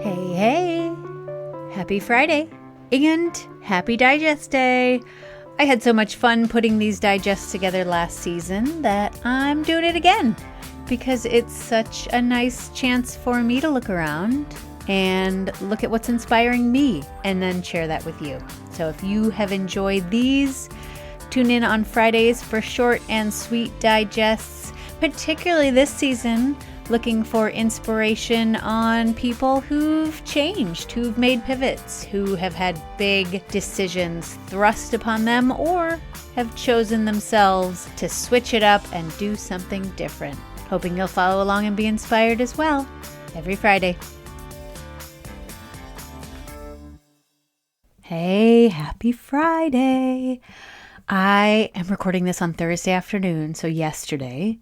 Hey, hey! Happy Friday and happy Digest Day! I had so much fun putting these digests together last season that I'm doing it again because it's such a nice chance for me to look around and look at what's inspiring me and then share that with you. So if you have enjoyed these, tune in on Fridays for short and sweet digests, particularly this season, looking for inspiration on people who've changed, who've made pivots, who have had big decisions thrust upon them or have chosen themselves to switch it up and do something different. Hoping you'll follow along and be inspired as well every Friday. Hey, happy Friday! I am recording this on Thursday afternoon, so yesterday,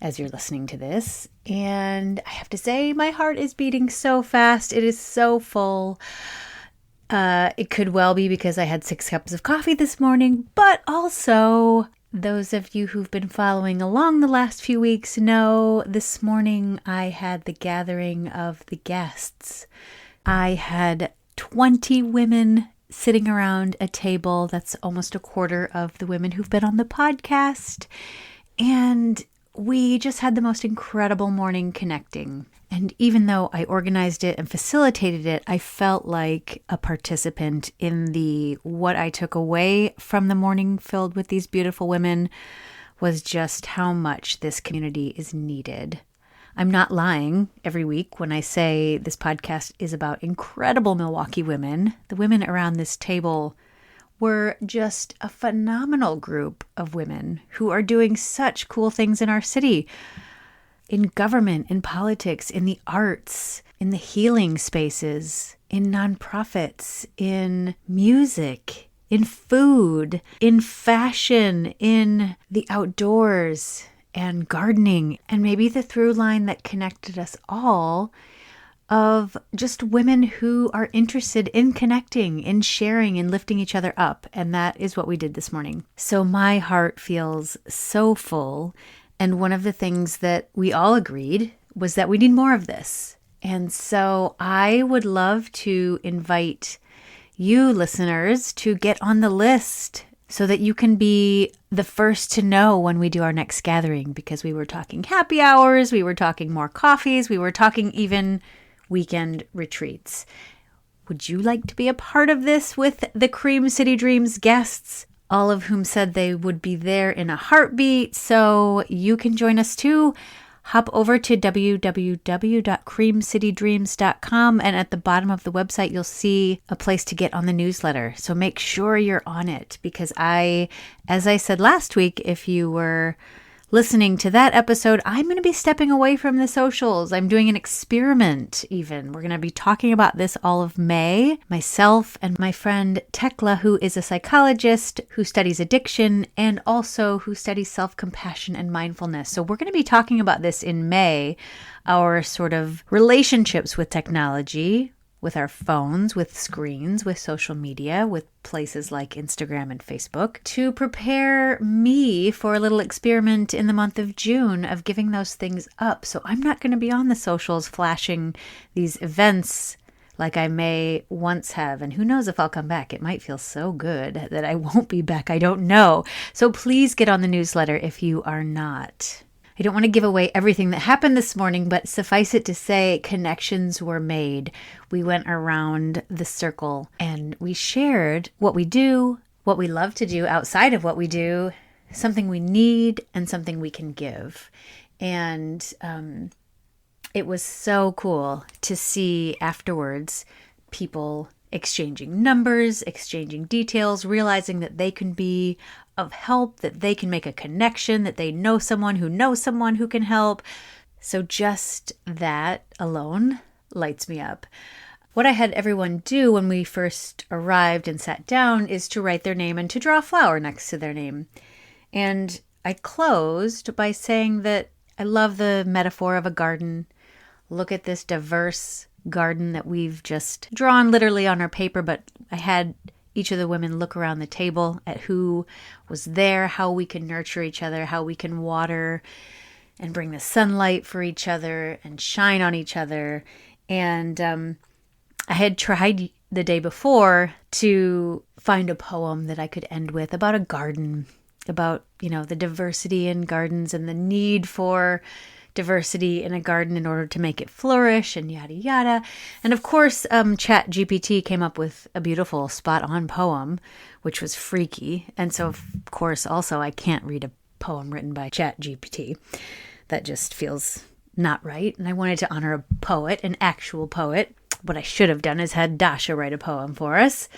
as you're listening to this, and I have to say my heart is beating so fast. It is so full. It could well be because I had 6 cups of coffee this morning, but also those of you who've been following along the last few weeks know this morning I had the gathering of the guests. I had 20 women sitting around a table. That's almost a quarter of the women who've been on the podcast. And we just had the most incredible morning connecting. And even though I organized it and facilitated it, I felt like a participant in what I took away from the morning filled with these beautiful women was just how much this community is needed. I'm not lying every week when I say this podcast is about incredible Milwaukee women. The women around this table were just a phenomenal group of women who are doing such cool things in our city, in government, in politics, in the arts, in the healing spaces, in nonprofits, in music, in food, in fashion, in the outdoors, and gardening. And maybe the through line that connected us all of just women who are interested in connecting, in sharing, and lifting each other up. And that is what we did this morning. So my heart feels so full. And one of the things that we all agreed was that we need more of this. And so I would love to invite you listeners to get on the list so that you can be the first to know when we do our next gathering, because we were talking happy hours, we were talking more coffees, we were talking even weekend retreats. Would you like to be a part of this with the Cream City Dreams guests, all of whom said they would be there in a heartbeat? So you can join us too. Hop over to www.creamcitydreams.com, and at the bottom of the website, you'll see a place to get on the newsletter. So make sure you're on it, because as I said last week, if you were listening to that episode, I'm going to be stepping away from the socials. I'm doing an experiment even. We're going to be talking about this all of May. Myself and my friend Tekla, who is a psychologist who studies addiction and also who studies self-compassion and mindfulness. So we're going to be talking about this in May, our sort of relationships with technology, with our phones, with screens, with social media, with places like Instagram and Facebook, to prepare me for a little experiment in the month of June of giving those things up. So I'm not going to be on the socials flashing these events like I may once have. And who knows if I'll come back. It might feel so good that I won't be back. I don't know. So please get on the newsletter if you are not. I don't want to give away everything that happened this morning, but suffice it to say, connections were made. We went around the circle and we shared what we do, what we love to do outside of what we do, something we need and something we can give. And it was so cool to see afterwards people exchanging numbers, exchanging details, realizing that they can be of help, that they can make a connection, that they know someone who can help. So just that alone lights me up. What I had everyone do when we first arrived and sat down is to write their name and to draw a flower next to their name. And I closed by saying that I love the metaphor of a garden. Look at this diverse garden that we've just drawn literally on our paper, but I had each of the women look around the table at who was there, how we can nurture each other, how we can water and bring the sunlight for each other and shine on each other. And I had tried the day before to find a poem that I could end with about a garden, about, the diversity in gardens and the need for diversity in a garden in order to make it flourish and yada yada. And of course, Chat GPT came up with a beautiful spot-on poem, which was freaky. And so, of course, also I can't read a poem written by Chat GPT. That just feels not right. And I wanted to honor a poet, an actual poet. What I should have done is had Dasha write a poem for us.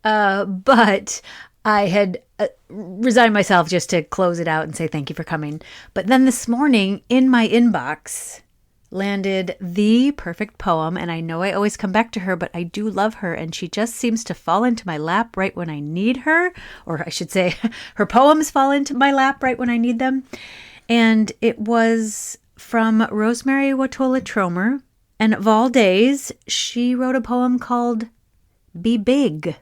But I had resigned myself just to close it out and say thank you for coming. But then this morning in my inbox landed the perfect poem. And I know I always come back to her, but I do love her. And she just seems to fall into my lap right when I need her. Or I should say her poems fall into my lap right when I need them. And it was from Rosemary Watola Tromer. And of all days, she wrote a poem called Be Big.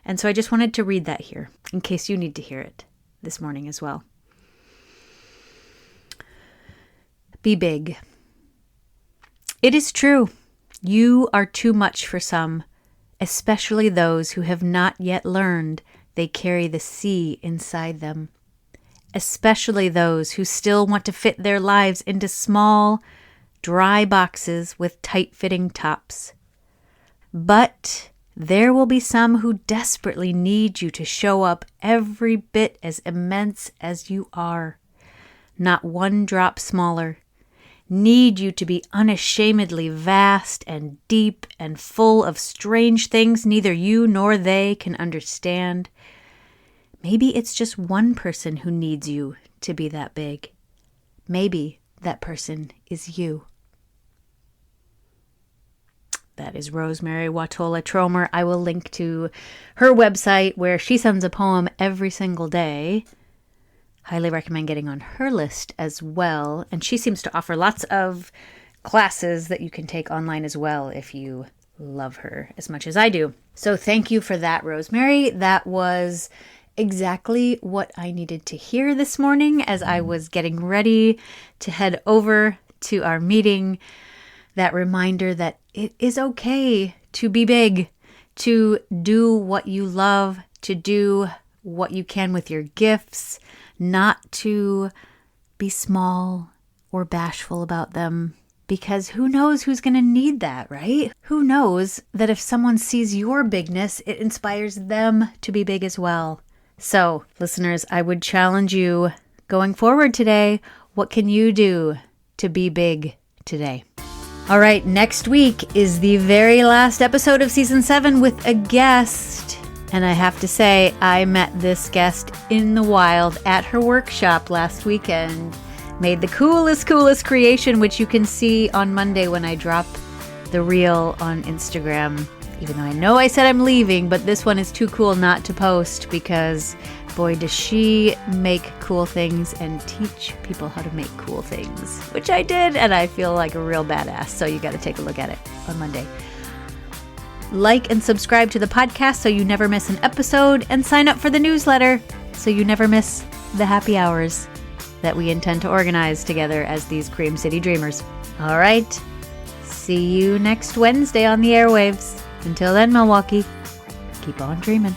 And so I just wanted to read that here, in case you need to hear it this morning as well. Be big. It is true, you are too much for some, especially those who have not yet learned they carry the sea inside them. Especially those who still want to fit their lives into small, dry boxes with tight-fitting tops. But there will be some who desperately need you to show up every bit as immense as you are, not one drop smaller. Need you to be unashamedly vast and deep and full of strange things neither you nor they can understand. Maybe it's just one person who needs you to be that big. Maybe that person is you. That is Rosemary Watola Tromer. I will link to her website where she sends a poem every single day. Highly recommend getting on her list as well. And she seems to offer lots of classes that you can take online as well if you love her as much as I do. So thank you for that, Rosemary. That was exactly what I needed to hear this morning as I was getting ready to head over to our meeting. That reminder that it is okay to be big, to do what you love, to do what you can with your gifts, not to be small or bashful about them, because who knows who's going to need that, right? Who knows that if someone sees your bigness, it inspires them to be big as well. So, listeners, I would challenge you going forward today, what can you do to be big today? All right, next week is the very last episode of Season 7 with a guest. And I have to say, I met this guest in the wild at her workshop last weekend. Made the coolest creation, which you can see on Monday when I drop the reel on Instagram. Even though I know I said I'm leaving, but this one is too cool not to post because, boy, does she make cool things and teach people how to make cool things, which I did, and I feel like a real badass, so you got to take a look at it on Monday. Like and subscribe to the podcast so you never miss an episode, and sign up for the newsletter so you never miss the happy hours that we intend to organize together as these Cream City Dreamers. All right, see you next Wednesday on the airwaves. Until then, Milwaukee, keep on dreaming.